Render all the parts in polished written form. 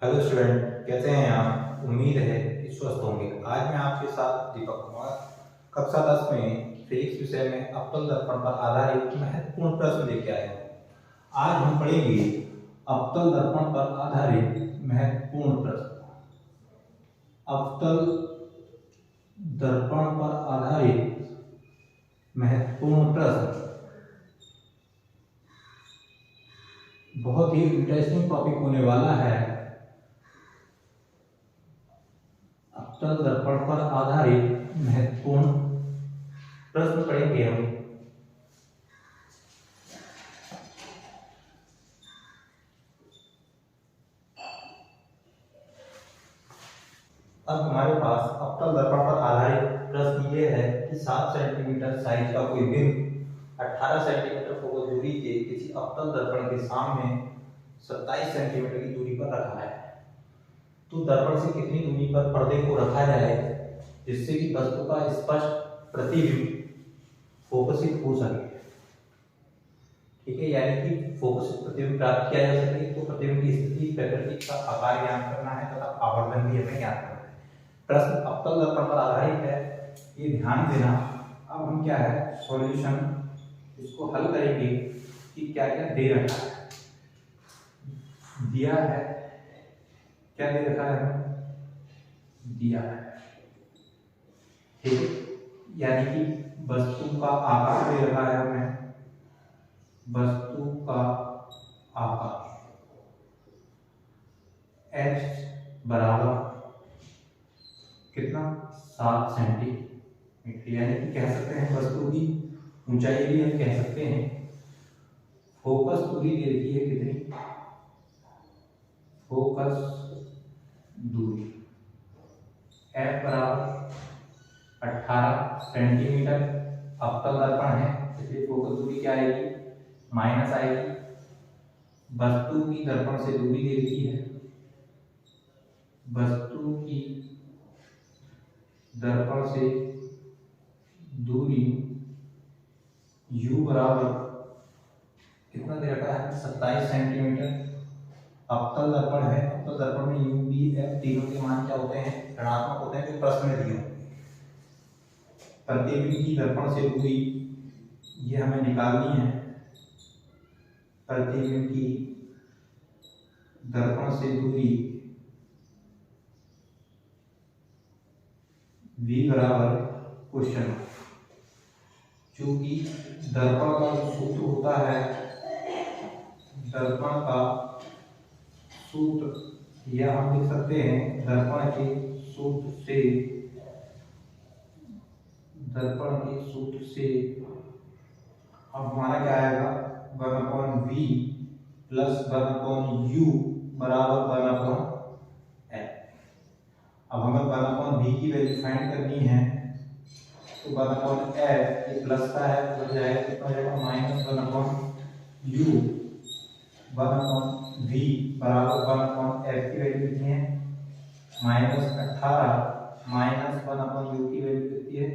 Hello student, कैसे हैं आप? उम्मीद है कि स्वस्थ होंगे। आज मैं आपके साथ दीपक कुमार कक्षा 10 में फिजिक्स विषय में अवतल दर्पण पर आधारित महत्वपूर्ण प्रश्न लेके आए हूँ। आज हम पढ़ेंगे अवतल दर्पण पर आधारित महत्वपूर्ण प्रश्न। अवतल दर्पण पर आधारित महत्वपूर्ण प्रश्न बहुत ही इंटरेस्टिंग टॉपिक होने वाला है। अवतल दर्पण पर आधारित महत्वपूर्ण प्रश्न पढ़ेंगे हम। अब हमारे पास अवतल दर्पण पर आधारित प्रश्न ये है कि 7 सेंटीमीटर साइज का कोई बिंदु 18 सेंटीमीटर फोकस दूरी के किसी अवतल दर्पण के सामने 27 सेंटीमीटर की दूरी पर रखा है। तो दर्पण से कितनी दूरी पर पर्दे को रखा जाए जिससे कि वस्तु का स्पष्ट प्रतिबिंब फोकसित हो सके। ठीक है, यानी कि फोकसित प्रतिबिंब प्राप्त किया जा सके। तो प्रतिबिंब की स्थिति, प्रकृति का आकार ज्ञात करना है तथा आवर्धन भी हमें ज्ञात करना है। प्रश्न अवतल दर्पण पर आधारित है, ये ध्यान देना। अब हम क्या है सॉल्यूशन इसको हल करेंगे कि क्या क्या दे रखा है। दिया है, क्या दे रखा है? दिया है, ठीक, यानी कि वस्तु का आकार दे रखा है हमें। वस्तु का आकार h बराबर कितना 7 सेंटीमीटर, यानी कि कह सकते हैं वस्तु की ऊंचाई भी हम कह सकते हैं। फोकस दूरी दे रखी है कितनी? फोकस दूरी f बराबर 18 सेंटीमीटर। अवतल दर्पण है इसलिए फोकस दूरी क्या आएगी? माइनस आएगी। वस्तु की दर्पण से दूरी दे रखी है। वस्तु की दर्पण से दूरी u बराबर कितना दे रखा है? 27 सेंटीमीटर। अवतल दर्पण है, अवतल दर्पण में u, v, f तीनों के मान क्या होते हैं? ऋणात्मक होते हैं, जो प्रश्न में दिए होंगे। प्रतिबिंब की दर्पण से दूरी ये हमें निकालनी है। प्रतिबिंब की दर्पण से दूरी v बराबर क्वेश्चन, चूंकि दर्पण का जो सूत्र होता है, दर्पण का सूत्र या हम लिख सकते हैं दर्पण के सूत्र से, दर्पण के सूत्र से अब हमारा क्या आएगा? 1/v प्लस 1/u बराबर 1/f। अब हमें 1/v की वैल्यू फाइंड करनी है, तो 1/f ये प्लस का है, बन जाएगा कितना हो जाएगा? Minus 1/u। 1/v बराबर 1/f की वैल्यू कितनी है? -18 माइनस 1/u की वैल्यू कितनी है?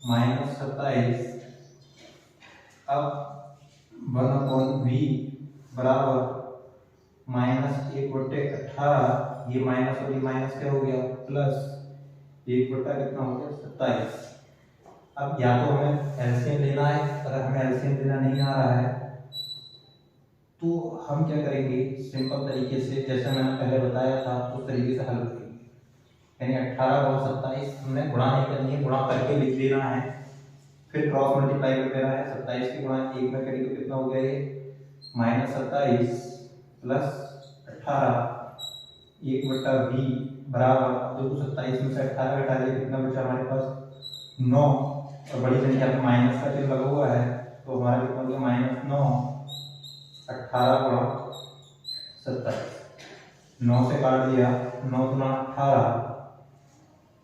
-27। अब 1/v बराबर -1/18, ये माइनस और ये माइनस क्या हो गया? प्लस 1 बटा कितना हो गया? 27। अब या तो हमें एलसीएम लेना है, अगर हमें एलसीएम लेना नहीं आ रहा है तो हम क्या करेंगे? सिंपल तरीके से, जैसे मैंने पहले बताया था उस तरीके से हल करेंगे। यानी 18 और 27 हमने गुणा नहीं करनी है, गुणा करके लिख देना है, फिर क्रॉस मल्टीप्लाई कर देना है। 27 की गुणा 1 में करेंगे तो कितना हो गया? ये -27 प्लस 18 1/v बराबर, देखो 27 में से 18 घटा दिए, कितना बचा हमारे पास? 9। और बड़ी संख्या में माइनस का चिन्ह लगा हुआ है तो हमारा कितना हो गया? -9। 18 गुणा 27, 9 से काट दिया, 9 गुणा 18,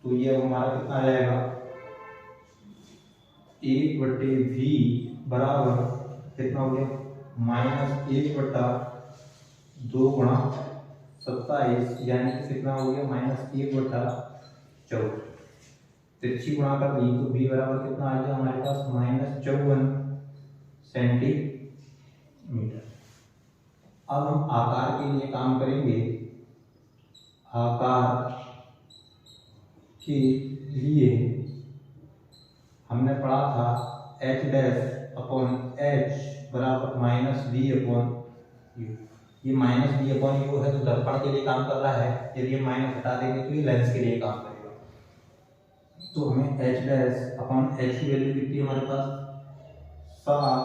तो ये हमारा कितना आ जाएगा? 1/v बराबर कितना हो गया? -1/2 गुणा 27, यानी कि कितना हो गया? -1/14। तिरछी गुणा कर दी तो v बराबर कितना आ गया हमारे पास? -54 सेंटीमीटर। अब हम आकार के लिए काम करेंगे आकार के लिए हमने पढ़ा था h डैश अपॉन h बराबर माइनस बी अपॉन यू। ये माइनस बी अपॉन यू है तो दर्पण के लिए काम कर रहा है, यदि ये माइनस हटा देंगे तो ये लेंस के लिए काम करेगा। तो हमें h डैश अपॉन h की वैल्यू कितनी है हमारे पास 7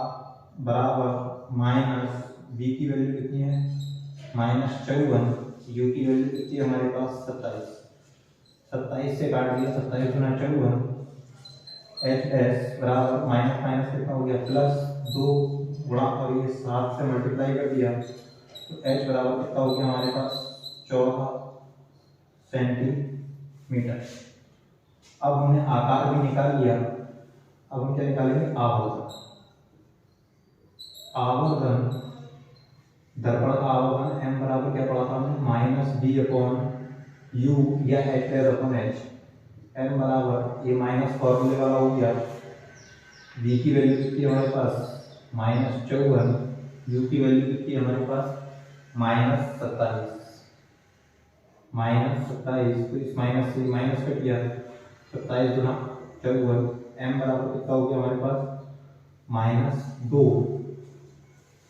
बराबर माइनस बी की वैल्यू कितनी है -54, यू की वैल्यू कितनी है हमारे पास 27 से काट दिया 27 गुना 54, एच एस बराबर माइनस माइनस कितना हो गया +2 गुणा और ये 7 से मल्टीप्लाई कर दिया तो एच बराबर कितना हो गया हमारे पास 14 सेंटीमीटर। अब हमने आकार भी निकाल लिया, अब हम क्या निकालेंगे आवर्धन। आवर्धन दर्पण का आवर्धन m बराबर क्या पढ़ा था हमने -b अपॉन u या h dash upon h। m बराबर ये माइनस फॉर्मूले वाला हो गया, b की वैल्यू कितनी है हमारे पास -54, u की वैल्यू कितनी है हमारे पास -27 तो इस माइनस से माइनस कट गया 27 गुना 54, m बराबर कितना हो गया हमारे पास -2।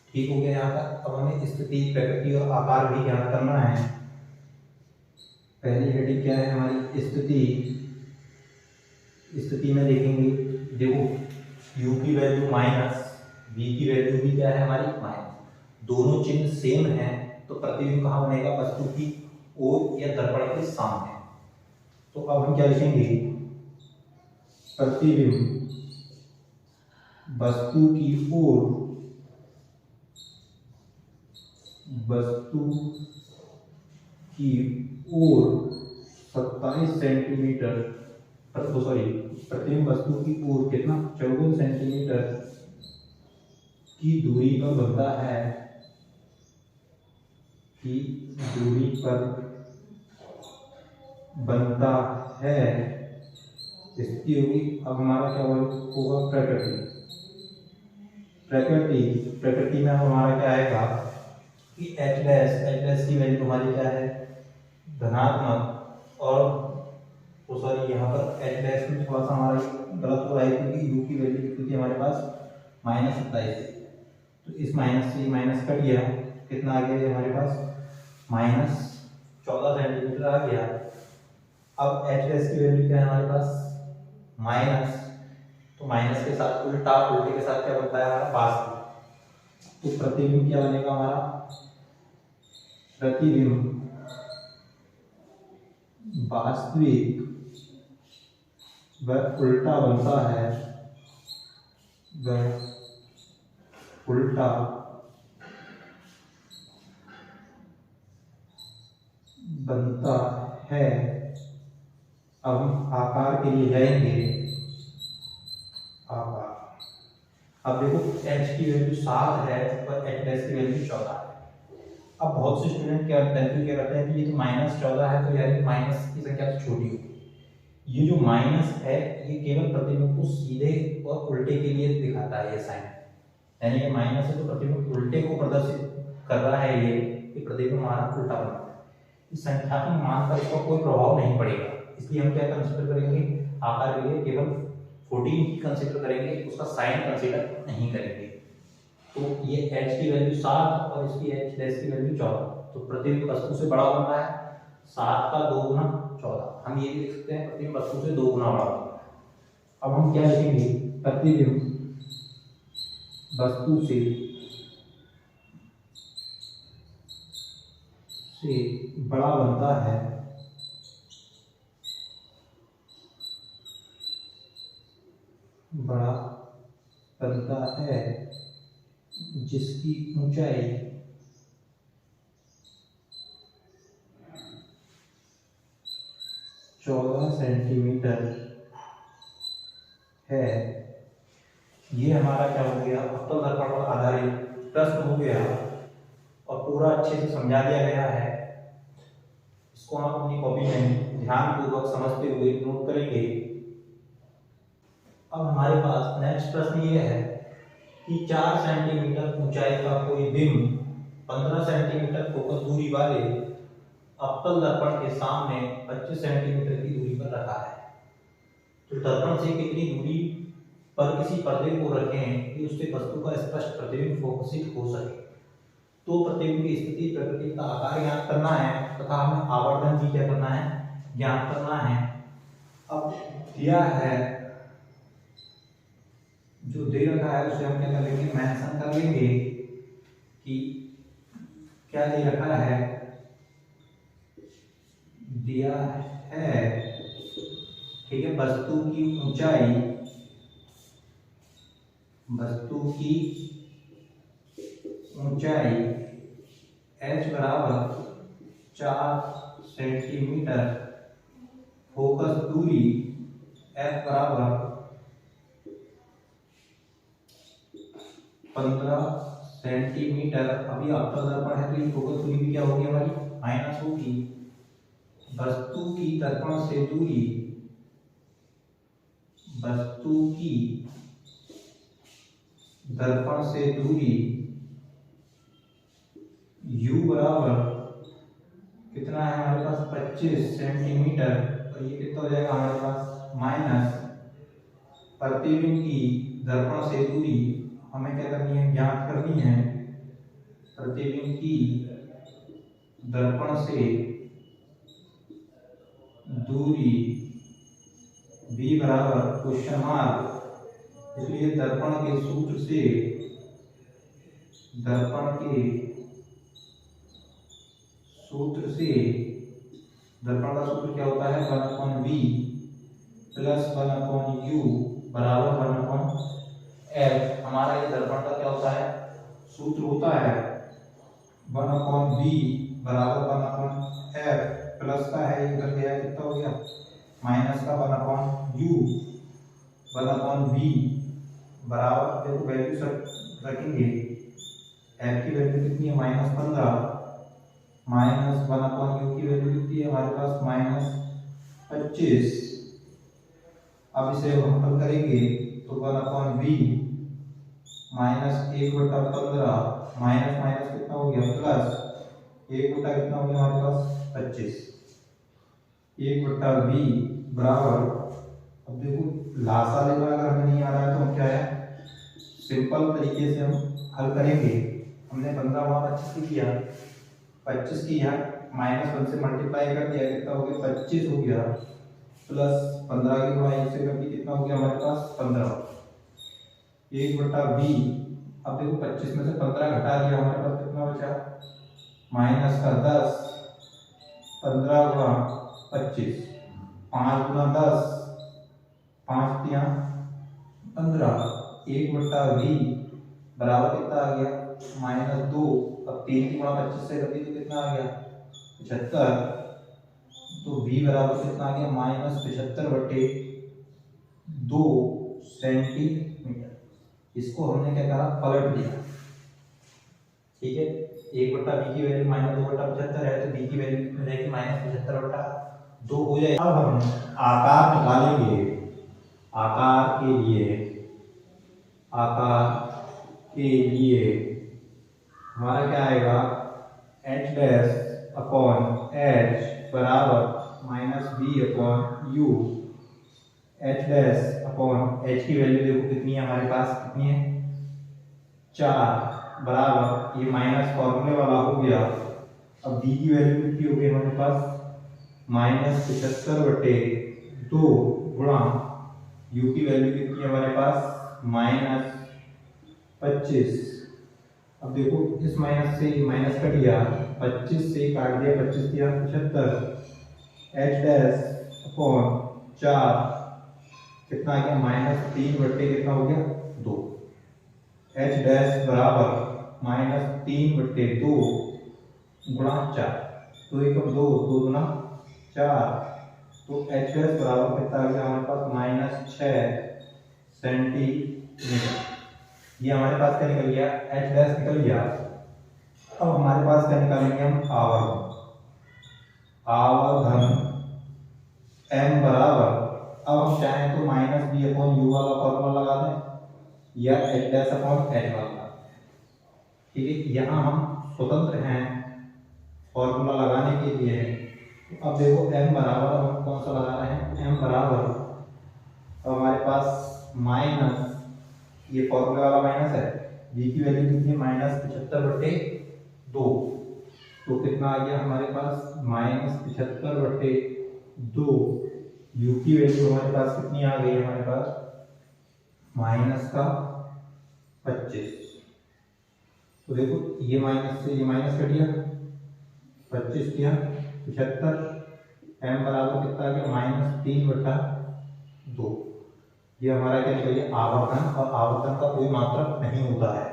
ठीक हो गया यहाँ तक। अब हमें स्थिति प्रकृति और आकार भी ज्ञात करना है। पहली हेडिंग क्या है हमारी स्थिति में देखेंगे, देखो u की वैल्यू माइनस v की वैल्यू भी क्या है हमारी माइनस, दोनों चिन्ह सेम है तो प्रतिबिंब कहाँ बनेगा वस्तु की ओर या दर्पण के सामने। तो अब हम क्या लिखेंगे प्रतिबिंब वस्तु की ओर, वस्तु की ओर 27 सेंटीमीटर, प्रतिबिंब वस्तु की ओर कितना 14 सेंटीमीटर की दूरी पर बनता है, की दूरी पर बनता है स्थिति होगी। अब हमारा क्या होगा प्रकृति में हमारा क्या आएगा कि एच डैश की वैल्यू हमारी क्या है धनात्मक, और तो सॉरी यहाँ पर एच डैश में थोड़ा सा हमारा गलत हो रहा है क्योंकि यू की वैल्यू कितनी थी हमारे पास -27, तो इस माइनस से माइनस कट गया, कितना आ गया हमारे पास -14 सेंटीमीटर आ गया। अब एच डैश की वैल्यू क्या है हमारे पास माइनस, तो माइनस के साथ उल्टे के साथ क्या बनता है हमारा वास्तविक, तो प्रतिबिंब क्या बनेगा हमारा प्रतिबिंब वास्तविक वह उल्टा बनता है, वह उल्टा बनता है। अब हम आकार के लिए जाएंगे, आकार। अब देखो h की वैल्यू 7 है और h डैश की वैल्यू 14 है। अब बहुत से स्टूडेंट क्या कंफ्यूज करते हैं कि ये तो -14 है तो यार माइनस की संख्या तो छोटी होगी। ये जो माइनस है ये केवल प्रतिबिंब को सीधे और उल्टे के लिए दिखाता है ये साइन, यानी ये माइनस है तो प्रतिबिंब उल्टे को प्रदर्शित कर रहा है, ये प्रतिबिंब हमारा उल्टा बना है। इस संख्यात्मक मान पर इसका कोई प्रभाव नहीं पड़ेगा, इसलिए हम क्या कंसीडर करेंगे आकार के लिए केवल 14 की कंसीडर करेंगे, उसका साइन कंसीडर नहीं करेंगे। तो ये h की वैल्यू 7 और इसकी h डैश की वैल्यू 14, तो प्रतिबिंब वस्तु से बड़ा बन रहा है 7 का 2 गुना 14। हम ये भी लिख सकते हैं प्रतिबिंब वस्तु से 2 गुना बड़ा बन रहा है। अब हम क्या लिखेंगे प्रतिबिंब वस्तु से बड़ा बनता है, बड़ा बनता है जिसकी ऊंचाई 14 सेंटीमीटर है। ये हमारा क्या हो गया अवतल दर्पण पर आधारित प्रश्न हो गया और पूरा अच्छे से समझा दिया गया है। इसको आप अपनी कॉपी में ध्यानपूर्वक समझते हुए नोट करेंगे। अब हमारे पास नेक्स्ट प्रश्न ये है कि 4 सेंटीमीटर ऊंचाई का कोई बिंब 15 सेंटीमीटर फोकस दूरी वाले अवतल दर्पण के सामने 25 सेंटीमीटर की दूरी पर रखा है। तो दर्पण से कितनी दूरी पर किसी पर्दे को रखें कि उससे वस्तु का स्पष्ट प्रतिबिंब फोकसित हो सके। तो प्रतिबिंब की स्थिति, प्रकृति का आकार ज्ञात करना है तथा हमें आवर्धन भी क्या करना है, ज्ञात करना है। अब दिया है, जो दे रखा है उसे हम क्या कर लेंगे, मेंशन कर लेंगे कि क्या दे रखा है। दिया है, ठीक है, वस्तु की ऊंचाई, वस्तु की ऊंचाई h बराबर 4 सेंटीमीटर, फोकस दूरी f बराबर 15 सेंटीमीटर। अभी अवतल दर्पण है तो ये फोकस दूरी भी क्या होगी हमारी, माइनस होगी। वस्तु की दर्पण से दूरी, वस्तु की दर्पण से दूरी u बराबर कितना है हमारे पास, 25 सेंटीमीटर। और ये कितना हो जाएगा हमारे पास, माइनस प्रतिबिंब की दर्पण से दूरी हमें क्या करनी है, ज्ञात करनी है। प्रतिबिंब की दर्पण से दूरी v बराबर क्वेश्चन मार्क, इसलिए दर्पण के सूत्र से, दर्पण के सूत्र से, दर्पण का सूत्र क्या होता है, 1/v प्लस 1/u बराबर 1/f। हमारा ये दर्पण का क्या होता है, सूत्र होता है 1/v बराबर 1/f, प्लस का है इधर गया, कितना हो गया, माइनस का 1/u 1/v बराबर, देखो वैल्यू सब रखेंगे, f की वैल्यू कितनी है, -15, माइनस 1/u की वैल्यू कितनी है हमारे पास, -25। अब इसे हम हल करेंगे तो 1/v माइनस 1/15, माइनस माइनस कितना हो गया, प्लस 1 कितना हो गया हमारे पास, 25। 1/v बराबर, अब देखो लासा लेना अगर हमें नहीं आ रहा है तो हम क्या है, सिंपल तरीके से हम हल करेंगे। हमने 15 वहाँ 25 की किया, 25 की यहाँ -1 से मल्टीप्लाई कर दिया, कितना हो गया, 25 हो गया, प्लस 15 की गुणा 1 से कर दी, कितना हो गया हमारे पास, 15। 1/v, अब देखो 25 में से 15 घटा दिया, हमारे पास कितना बचा, माइनस का 10, 15 गुणा 25, 5 गुणा 10, 5 तिया 15, 1/v बराबर कितना आ गया, -2। अब 3 की गुणा 25 से कर दी तो कितना आ गया, 75। तो v बराबर कितना आ गया, -75/2 सेंटीमीटर। इसको हमने क्या करा, पलट दिया, ठीक है। 1/v की वैल्यू -2/75 है तो v की वैल्यू कितनी हो जाएगी, -75/2 हो जाएगी। अब हम आकार निकालेंगे, आकार के लिए, आकार के लिए हमारा क्या आएगा, h डैश अपॉन h बराबर -v/u, h dash upon h की वैल्यू देखो कितनी है हमारे पास, कितनी है, 4 बराबर, ये माइनस फॉर्मूले वाला हो गया। अब v की वैल्यू कितनी हो गई हमारे पास, -75/2 गुणा u की वैल्यू कितनी है हमारे पास, -25। अब देखो इस माइनस से माइनस कट गया, 25 से काट दिया, 25 दिया 75, h डैश अपॉन 4 कितना आ गया, -3 कितना हो गया, 2। h डैश बराबर -3/2 गुणा 4, तो 1 और 2, 2 गुना 4, तो h डैश बराबर कितना आ गया हमारे पास, -6 सेंटीमीटर। ये हमारे पास क्या निकल गया, h डैश निकल गया। अब हमारे पास क्या निकालेंगे हम, आवर्धन, आवर्धन m बराबर, अब हम चाहें तो -v/u वाला फॉर्मूला लगा दें या h डैश अपॉन h वाला, ठीक है। यहाँ हम स्वतंत्र हैं फॉर्मूला लगाने के लिए है। तो अब देखो m बराबर हम कौन सा लगा रहे हैं, m बराबर अब हमारे पास माइनस, ये फॉर्मूला वाला माइनस है, v की वैल्यू कितनी है -75/2, तो कितना आ गया हमारे पास -75/2। u की वैल्यू हमारे पास कितनी आ गई, हमारे पास -25। तो देखो ये माइनस से ये माइनस कट गया, 25 किया 75, m बराबर कितना आ गया -3/2। ये हमारा क्या निकल गया आवर्तन, और आवर्तन का कोई मात्रक नहीं होता है।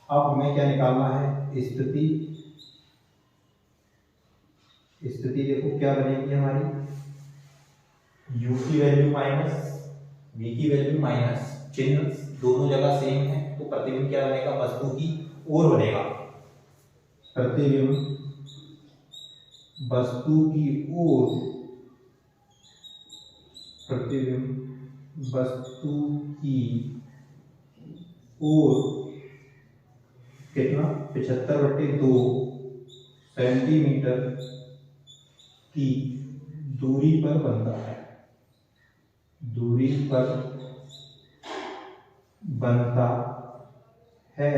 अब हमें क्या निकालना है, स्थिति देखो क्या बनेगी हमारी, u की वैल्यू माइनस v की वैल्यू माइनस, चिन्ह दोनों जगह सेम है, तो प्रतिबिंब क्या बनेगा, वस्तु की ओर बनेगा। प्रतिबिंब वस्तु की ओर, प्रतिबिंब वस्तु की ओर कितना 75/2 सेंटीमीटर की दूरी पर बनता है, दूरी पर बनता है।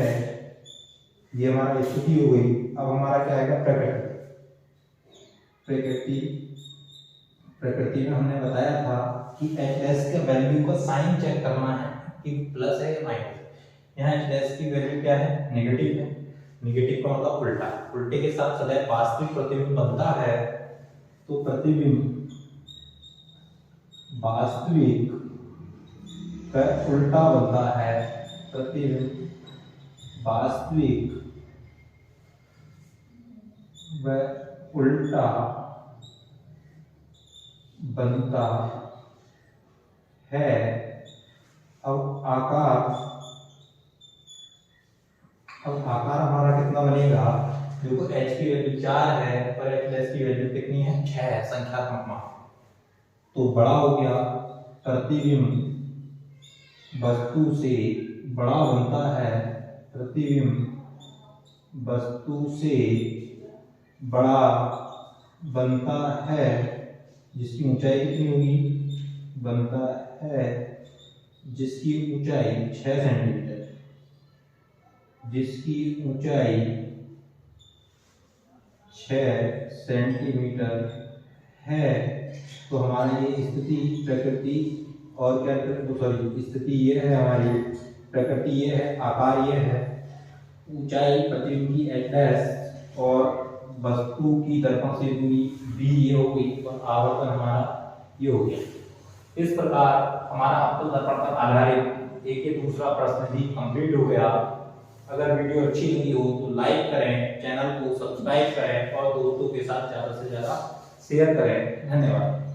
ये हमारा स्थिति हो गई। अब हमारा क्या आएगा, प्रकृति में हमने बताया था कि एच के वैल्यू का साइन चेक करना है कि प्लस है या माइनस। यहाँ एच की वैल्यू क्या है, नेगेटिव है। नेगेटिव का मतलब उल्टा, उल्टे के साथ सदैव वास्तविक प्रतिबिंब बनता है। तो प्रतिबिंब वास्तविक का उल्टा बनता है, प्रतिबिंब वास्तविक व उल्टा बनता है। अब आकार हमारा कितना बनेगा, देखो h की वैल्यू 4 है पर h की वैल्यू कितनी है, 6 है, संख्यात्मक मान। तो बड़ा हो गया, प्रतिबिंब वस्तु से बड़ा बनता है, प्रतिबिंब वस्तु से बड़ा बनता है, जिसकी ऊंचाई कितनी होगी, बनता है जिसकी ऊंचाई 6 सेंटीमीटर, जिसकी ऊंचाई 6 सेंटीमीटर है। तो हमारी ये स्थिति प्रकृति और क्या, सॉरी स्थिति ये है हमारी, प्रकृति ये है, आकार ये है, ऊंचाई प्रतिबिंब की h' और वस्तु की दर्पण से दूरी b ये हो गई, और आवर्तन हमारा ये हो गया। इस प्रकार हमारा अवतल दर्पण पर आधारित एक दूसरा प्रश्न भी कंप्लीट हो गया। अगर वीडियो अच्छी लगी हो तो लाइक करें, चैनल को सब्सक्राइब करें और दोस्तों के साथ ज़्यादा से ज़्यादा शेयर करें। धन्यवाद।